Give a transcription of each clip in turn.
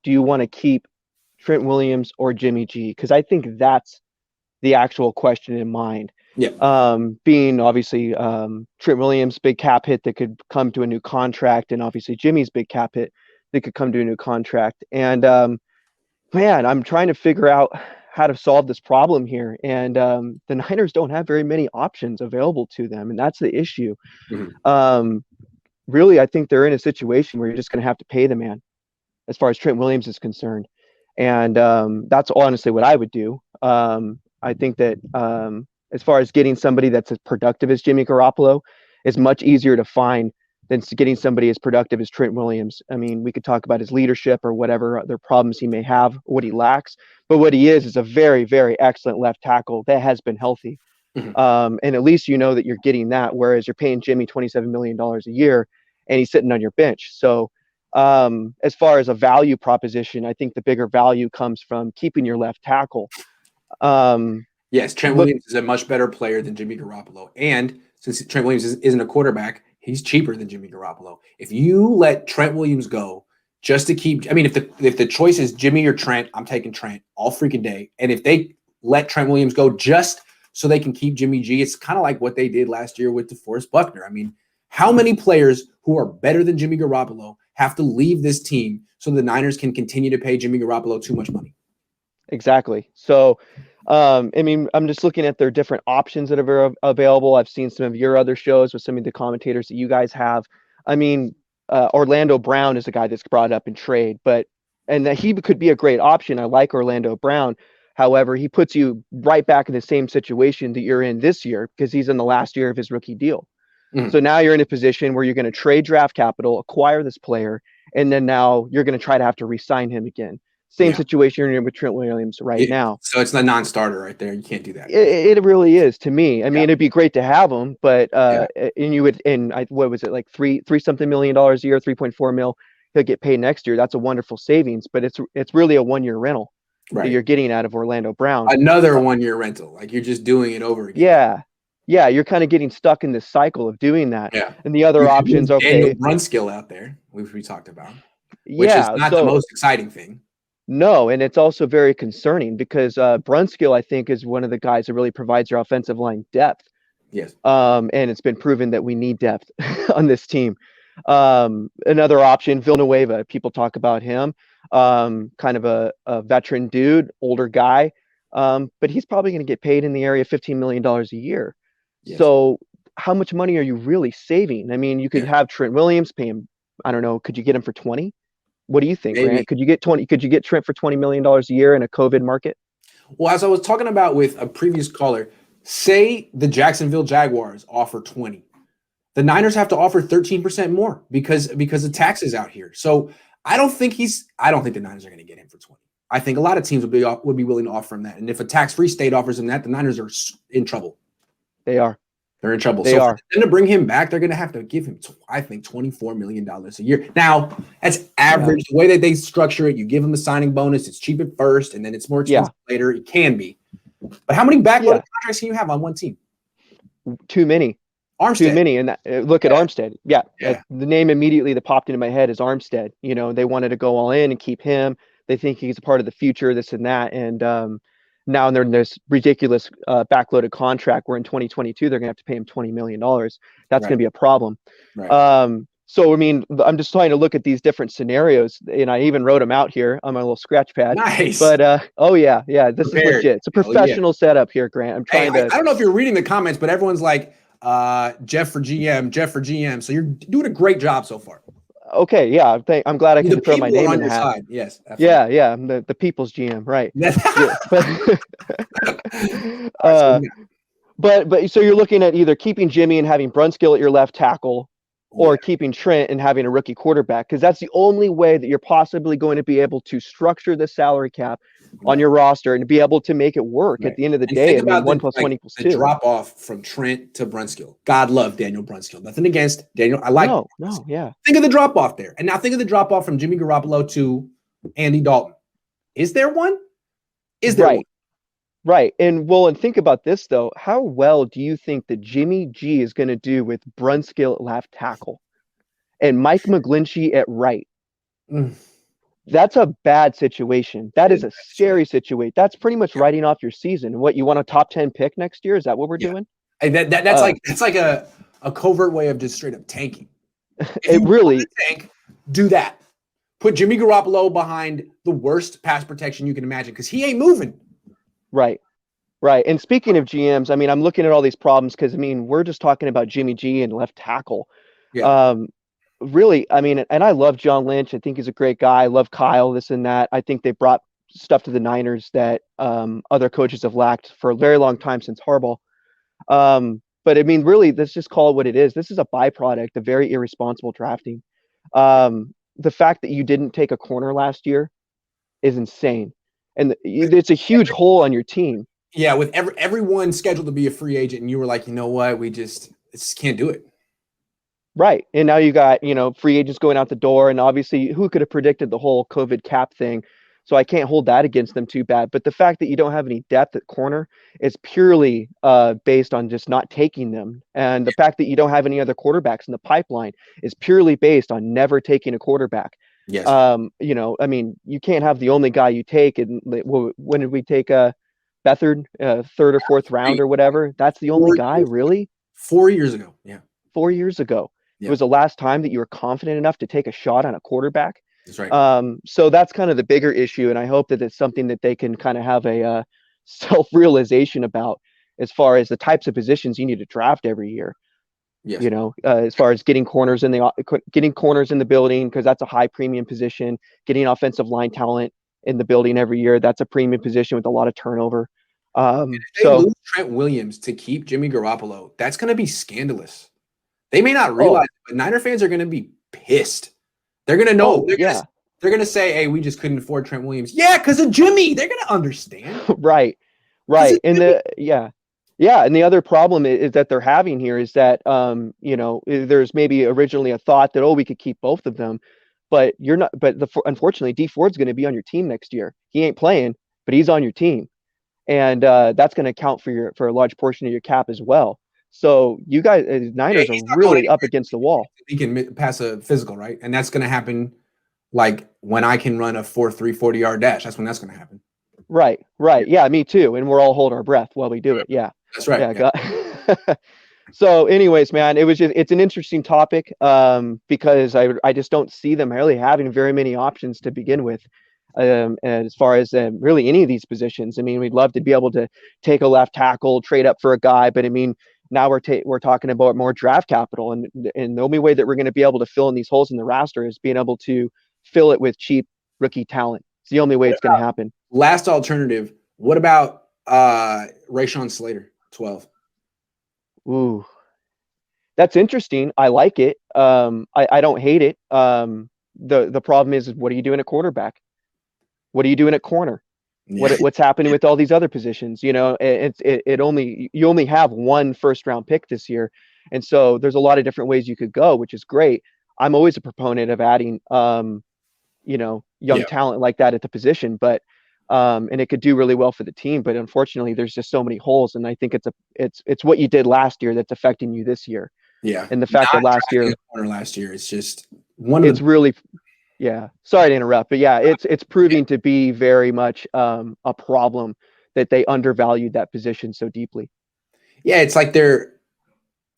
do you want to keep Trent Williams or Jimmy G? Because I think that's the actual question in mind. Yeah. Being obviously Trent Williams' big cap hit that could come to a new contract, and obviously Jimmy's big cap hit that could come to a new contract. And man, I'm trying to figure out how to solve this problem here. And the Niners don't have very many options available to them, and that's the issue. Really, I think they're in a situation where you're just going to have to pay the man, as far as Trent Williams is concerned. And that's honestly what I would do. I think that as far as getting somebody that's as productive as Jimmy Garoppolo is much easier to find than getting somebody as productive as Trent Williams. I mean, we could talk about his leadership or whatever other problems he may have, what he lacks, but what he is a very, very excellent left tackle that has been healthy. And at least you know that you're getting that, whereas you're paying Jimmy $27 million a year and he's sitting on your bench. So as far as a value proposition, I think the bigger value comes from keeping your left tackle. Yes, Trent Williams is a much better player than Jimmy Garoppolo. And since Trent Williams isn't a quarterback, he's cheaper than Jimmy Garoppolo. If you let Trent Williams go just to keep – I mean, if the choice is Jimmy or Trent, I'm taking Trent all freaking day. And if they let Trent Williams go just so they can keep Jimmy G, it's kind of like what they did last year with DeForest Buckner. I mean, how many players who are better than Jimmy Garoppolo have to leave this team so the Niners can continue to pay Jimmy Garoppolo too much money? Exactly. So – I mean, I'm just looking at their different options that are available. I've seen some of your other shows with some of the commentators that you guys have. I mean, Orlando Brown is a guy that's brought up in trade, and that he could be a great option. I like Orlando Brown. However, he puts you right back in the same situation that you're in this year because he's in the last year of his rookie deal. So now you're in a position where you're going to trade draft capital, acquire this player, and then now you're going to try to have to re-sign him again. Same situation you're in with Trent Williams now. So it's a non-starter right there. You can't do that. It really is to me. I mean, it'd be great to have him, but and you would, what was it, like three something $3 million a year, 3.4 mil. He'll get paid next year. That's a wonderful savings, but it's really a 1 year rental that you're getting out of Orlando Brown. Another 1 year rental, like you're just doing it over again. Yeah, you're kind of getting stuck in this cycle of doing that. Yeah, and the other options, Daniel Brunskill out there, which we talked about, which is not the most exciting thing. No, and it's also very concerning because Brunskill, I think, is one of the guys that really provides your offensive line depth. Yes. And it's been proven that we need depth on this team. Another option, Villanueva. People talk about him, kind of a veteran dude, older guy, but he's probably going to get paid in the area of $15 million a year. Yes. So how much money are you really saving? I mean, you could have Trent Williams, pay him, I don't know, could you get him for 20? What do you think, Grant? Could you get Trent for $20 million a year in a COVID market? Well, as I was talking about with a previous caller, say the Jacksonville Jaguars offer 20. The Niners have to offer 13% more because of taxes out here. So I don't think the Niners are going to get him for 20. I think a lot of teams would be willing to offer him that. And if a tax-free state offers him that, the Niners are in trouble. They are. They're in trouble. They are. For them to bring him back, they're going to have to give him, I think, $24 million a year. Now, that's average. The way that they structure it, you give him a signing bonus. It's cheap at first, and then it's more expensive later. It can be. But how many backloaded contracts can you have on one team? Too many. Armstead. Too many. And look at Armstead. Yeah. The name immediately that popped into my head is Armstead. You know, they wanted to go all in and keep him. They think he's a part of the future, this and that. And now they're in this ridiculous backloaded contract where in 2022 they're going to have to pay him $20 million. That's going to be a problem. Right. So, I mean, I'm just trying to look at these different scenarios, and I even wrote them out here on my little scratch pad. Nice. But, this is legit. It's a professional setup here, Grant. I'm trying to. I don't know if you're reading the comments, but everyone's like, Jeff for GM. So you're doing a great job so far. Okay, yeah. I'm glad I can throw my name in the hat. Side. Yes. Absolutely. Yeah. I'm the people's GM, right? But so you're looking at either keeping Jimmy and having Brunskill at your left tackle, or keeping Trent and having a rookie quarterback, because that's the only way that you're possibly going to be able to structure the salary cap on your roster and be able to make it work at the end of the day. I mean, 1 + 1 = 2. The drop off from Trent to Brunskill. God love Daniel Brunskill. Nothing against Daniel. I like. Yeah. Think of the drop off there, and now think of the drop off from Jimmy Garoppolo to Andy Dalton. Is there one? Is there one? Right. And think about this, though. How well do you think that Jimmy G is going to do with Brunskill at left tackle and Mike McGlinchey at right? That's a bad situation. That is a scary situation. That's pretty much writing off your season. What, you want a top 10 pick next year? Is that what we're doing? And that's like a covert way of just straight up tanking. If it really tank, do that. Put Jimmy Garoppolo behind the worst pass protection you can imagine because he ain't moving. Right. Right. And speaking of GMs, I mean, I'm looking at all these problems because, I mean, we're just talking about Jimmy G and left tackle. Yeah. Really, I mean, and I love John Lynch. I think he's a great guy. I love Kyle, this and that. I think they brought stuff to the Niners that other coaches have lacked for a very long time since Harbaugh. But I mean, really, let's just call it what it is. This is a byproduct of very irresponsible drafting. The fact that you didn't take a corner last year is insane. And it's a huge hole on your team. Yeah, with everyone scheduled to be a free agent, and you were like, you know what, we just can't do it. Right. And now you got, free agents going out the door. And obviously, who could have predicted the whole COVID cap thing? So I can't hold that against them too bad. But the fact that you don't have any depth at corner is purely based on just not taking them. And the fact that you don't have any other quarterbacks in the pipeline is purely based on never taking a quarterback. Yes. I mean, you can't have the only guy you take. And when did we take Beathard, third or fourth round or whatever? That's the only guy, really? 4 years ago. Yeah. 4 years ago. Yeah. It was the last time that you were confident enough to take a shot on a quarterback. That's right. So that's kind of the bigger issue. And I hope that it's something that they can kind of have a self-realization about as far as the types of positions you need to draft every year. Yes. As far as getting corners in the building, because that's a high premium position, getting offensive line talent in the building every year. That's a premium position with a lot of turnover. If they lose Trent Williams to keep Jimmy Garoppolo, that's going to be scandalous. They may not realize it, but Niner fans are going to be pissed. They're going to know. They're going to say, hey, we just couldn't afford Trent Williams. Yeah, because of Jimmy. They're going to understand. Right. And and the other problem is that they're having here is that, there's maybe originally a thought that, we could keep both of them, but you're not. But unfortunately, D Ford's going to be on your team next year. He ain't playing, but he's on your team. And that's going to account for a large portion of your cap as well. So you guys, Niners are really up against the wall. He can pass a physical, right? And that's going to happen like when I can run a 4.3 40-yard dash. That's when that's going to happen. Right. Yeah, me too. And we'll all hold our breath while we do it. Yeah. That's right. Yeah. So anyways, man, it's an interesting topic because I just don't see them really having very many options to begin with. And as far as really any of these positions, I mean, we'd love to be able to take a left tackle, trade up for a guy, but I mean, now we're talking about more draft capital, and the only way that we're going to be able to fill in these holes in the roster is being able to fill it with cheap rookie talent. It's the only way it's going to happen. Last alternative. What about Rashawn Slater, 12? Ooh, that's interesting. I like it. I don't hate it. The problem is what are you doing at quarterback? What are you doing at corner? What's happening with all these other positions? You only have one first round pick this year. And so there's a lot of different ways you could go, which is great. I'm always a proponent of adding, young talent like that at the position, but and it could do really well for the team. But unfortunately, there's just so many holes. And I think it's what you did last year that's affecting you this year. Yeah. And the fact that last year, it's just really. Yeah. Sorry to interrupt, but yeah, it's proving to be very much a problem that they undervalued that position so deeply. Yeah, it's like they're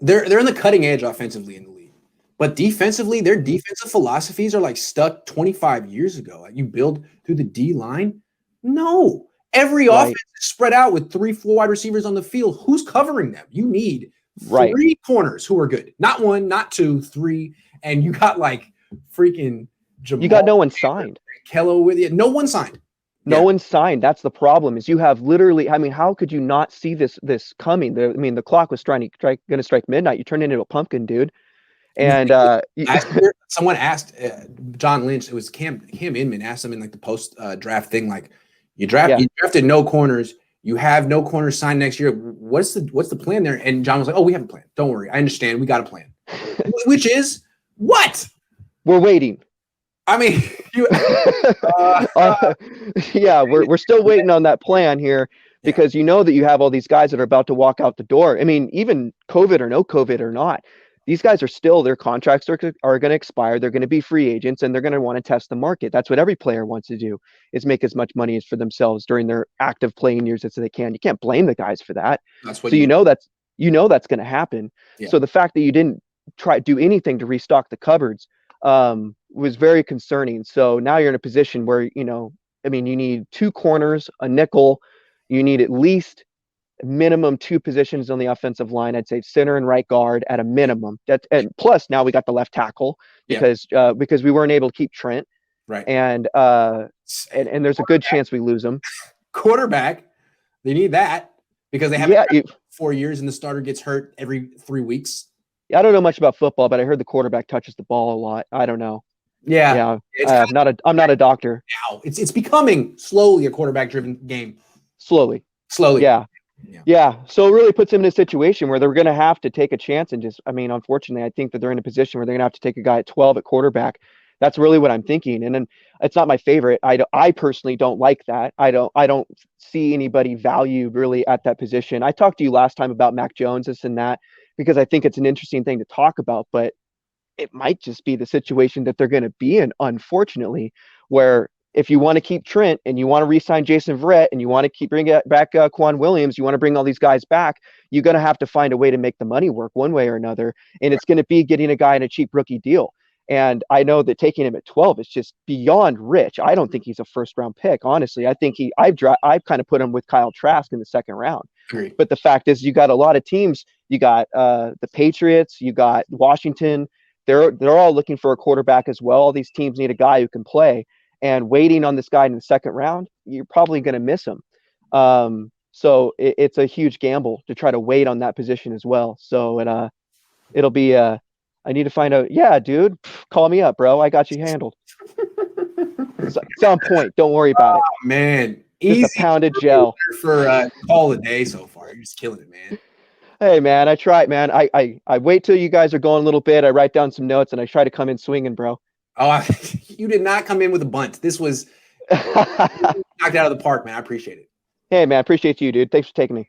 in the cutting edge offensively in the league, but defensively, their defensive philosophies are like stuck 25 years ago. Like you build through the D line. No, every offense is spread out with 3-4 wide receivers on the field. Who's covering them? You need 3 corners who are good, not 1, not 2, 3, and you got like freaking. Jamal, you got no one signed. Kello with you. No one signed. No one signed. That's the problem. Is you have literally. I mean, how could you not see this coming? The clock was going to strike midnight. You turned into a pumpkin, dude. And someone asked John Lynch. It was Cam Inman asked him in like the post draft thing, like you drafted no corners. You have no corners signed next year. What's the plan there? And John was like, "Oh, we have a plan. Don't worry. I understand. We got a plan." Which is what? We're waiting. I mean, we're still waiting on that plan here because you know that you have all these guys that are about to walk out the door. I mean, even COVID or no COVID or not, these guys are still, their contracts are going to expire. They're going to be free agents, and they're going to want to test the market. That's what every player wants to do, is make as much money as for themselves during their active playing years as they can. You can't blame the guys for that. That's what so that's going to happen. Yeah. So the fact that you didn't do anything to restock the cupboards was very concerning. So now you're in a position where, you need 2 corners, a nickel. You need at least minimum 2 positions on the offensive line. I'd say center and right guard at a minimum. And plus now we got the left tackle because we weren't able to keep Trent. Right. And there's a good chance we lose him. Quarterback, they need that because they have 4 years and the starter gets hurt every 3 weeks. I don't know much about football, but I heard the quarterback touches the ball a lot. I don't know. Yeah. I'm not a doctor. Now it's becoming slowly a quarterback-driven game. Slowly. Yeah. So it really puts them in a situation where they're going to have to take a chance and unfortunately, I think that they're in a position where they're going to have to take a guy at 12 at quarterback. That's really what I'm thinking. And then it's not my favorite. I personally don't like that. I don't see anybody value really at that position. I talked to you last time about Mac Jones, this and that, because I think it's an interesting thing to talk about, but it might just be the situation that they're going to be in, unfortunately, where if you want to keep Trent and you want to re-sign Jason Verrett and you want to keep bringing back Cohn Williams, you want to bring all these guys back, you're going to have to find a way to make the money work one way or another. And it's going to be getting a guy in a cheap rookie deal. And I know that taking him at 12 is just beyond rich. I don't think he's a first-round pick, honestly. I think I've kind of put him with Kyle Trask in the second round. Agreed. But the fact is, you got a lot of teams. You got the Patriots. You got Washington. They're all looking for a quarterback as well. All these teams need a guy who can play. And waiting on this guy in the second round, you're probably going to miss him. So it's a huge gamble to try to wait on that position as well. So it'll be I need to find out. Yeah, dude, call me up, bro. I got you handled. It's on point. Don't worry about it. Oh, man. Just a pounded gel. For call of the day so far. You're just killing it, man. Hey, man, I try, man. I wait till you guys are going a little bit. I write down some notes, and I try to come in swinging, bro. Oh, you did not come in with a bunt. This was knocked out of the park, man. I appreciate it. Hey, man, I appreciate you, dude. Thanks for taking me.